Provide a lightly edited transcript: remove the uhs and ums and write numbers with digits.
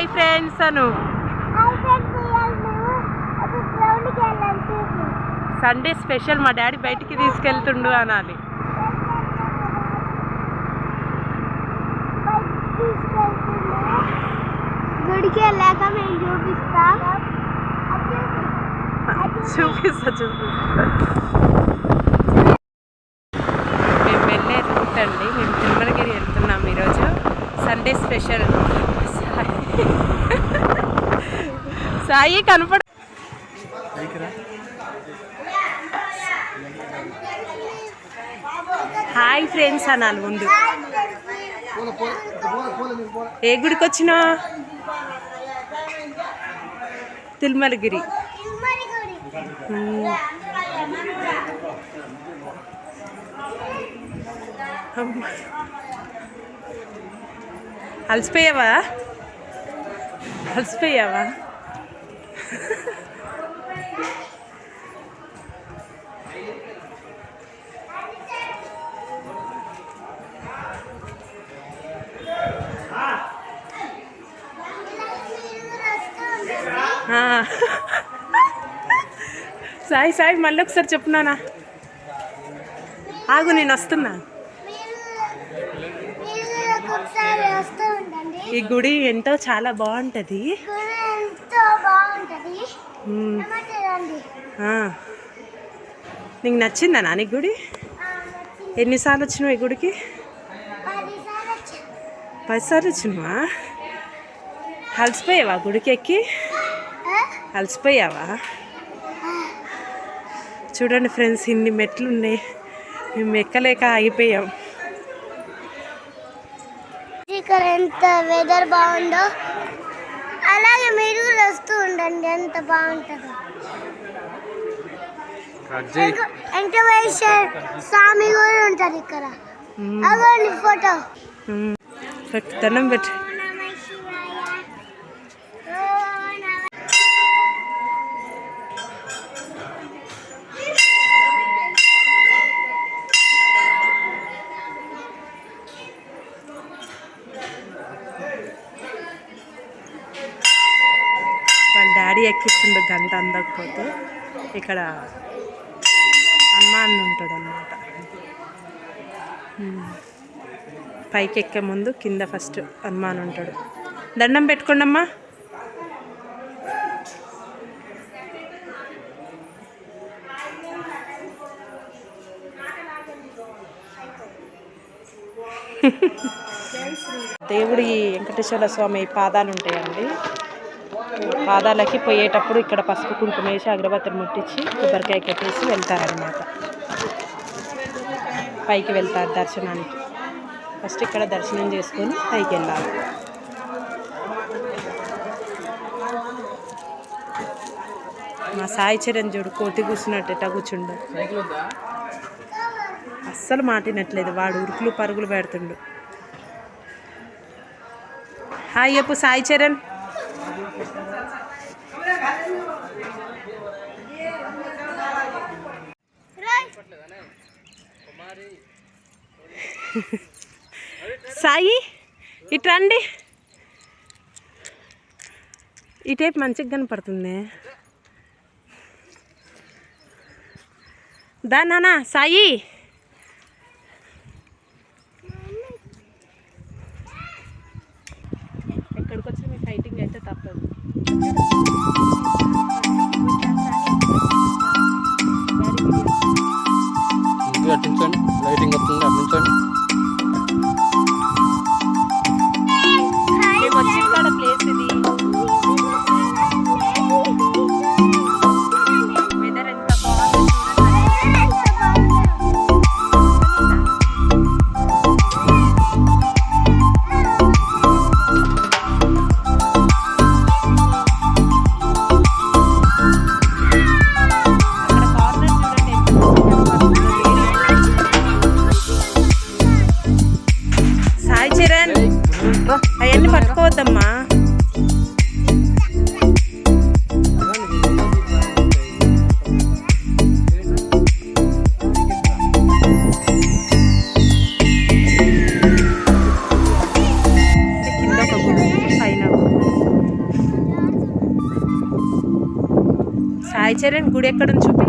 Hi friends అను. Sunday special మా daddy బయటికి తీసుకెళ్తుండు అనాలి. గుడికి వెళ్ళాక మేము చూపిస్తా. మేము వెళ్ళే రూట్ అండి. మేము తిరుమలగిరి వెళ్తున్నాం ఈరోజు. Sunday special. సాయి కనపడ. హాయ్ ఫ్రెండ్స్ అనాలి ముందు. ఏ గుడికి వచ్చినా? తిరుమలగిరి. అలసిపోయావా? అలసిపోయావా? సాయి సాయి మళ్ళీ ఒకసారి చెప్పున్నానా? ఆగు నేను వస్తున్నా. ఈ గుడి ఎంతో చాలా బాగుంటుంది. నీకు నచ్చిందా నాని గుడి? ఎన్నిసార్లు వచ్చినావు ఈ గుడికి? 10 సార్లు వచ్చినావా? అలసిపోయావా గుడికి ఎక్కి? అలసిపోయావా? చూడండి ఫ్రెండ్స్, ఇన్ని మెట్లు ఉన్నాయి. మేము ఎక్కలేక ఆగిపోయాం. ఇక్కడ ఎంత వెదర్ బాగుందో అలాగే మీరు కూడా వస్తూ ఉండండి. ఎంత బాగుంటుందో. వెంకటేశ్వర స్వామి కూడా ఉంటారు ఇక్కడ. అవ్వండి ఫోటో. దండం పెట్టు. వాళ్ళ డాడీ ఎక్కిస్తుండే గంట అందకపోతే. ఇక్కడ హనుమాన్ ఉంటాడు అన్నమాట. పైకి ఎక్కే ముందు కింద ఫస్ట్ హనుమాన్ ఉంటాడు. దండం పెట్టుకోండమ్మా. దేవుడి వెంకటేశ్వర స్వామి పాదాలు ఉంటాయండి. పాదాలకి పోయేటప్పుడు ఇక్కడ పసుపు కుంకుమ వేసి అగరబత్తిని ముట్టించి కొబ్బరికాయ కట్టేసి వెళ్తారనమాట. పైకి వెళ్తారు దర్శనానికి. ఫస్ట్ ఇక్కడ దర్శనం చేసుకొని పైకి వెళ్ళాలి. మా సాయి చరణ్ చూడు కోతి కూర్చున్నట్టు ఎట్టా కూర్చుండు. అస్సలు మాటినట్లేదు. వాడు ఉరుకులు పరుగులు పెడుతుండు. హాయ్ చెప్పు సాయి చరణ్. సాయి ఇట్రండి. ఈ టైప్ మంచిగా కనపడుతుంది. దా నానా సాయి. ఎక్కడికి వచ్చి మీ ఫైటింగ్ అయితే తప్పదు. అట్టించండి. లైటింగ్ వస్తుంది అట్టించండి. మేము వచ్చిన కాడ ప్లేస్ ఇది. వెదర్ ఎంత బాగుంది. సాయి చరణ్ అవన్నీ పట్టుకోవద్దమ్మా. కింద ఒక గుడి పైన సాయి చరణ్ గుడి ఎక్కడుంది చూపి.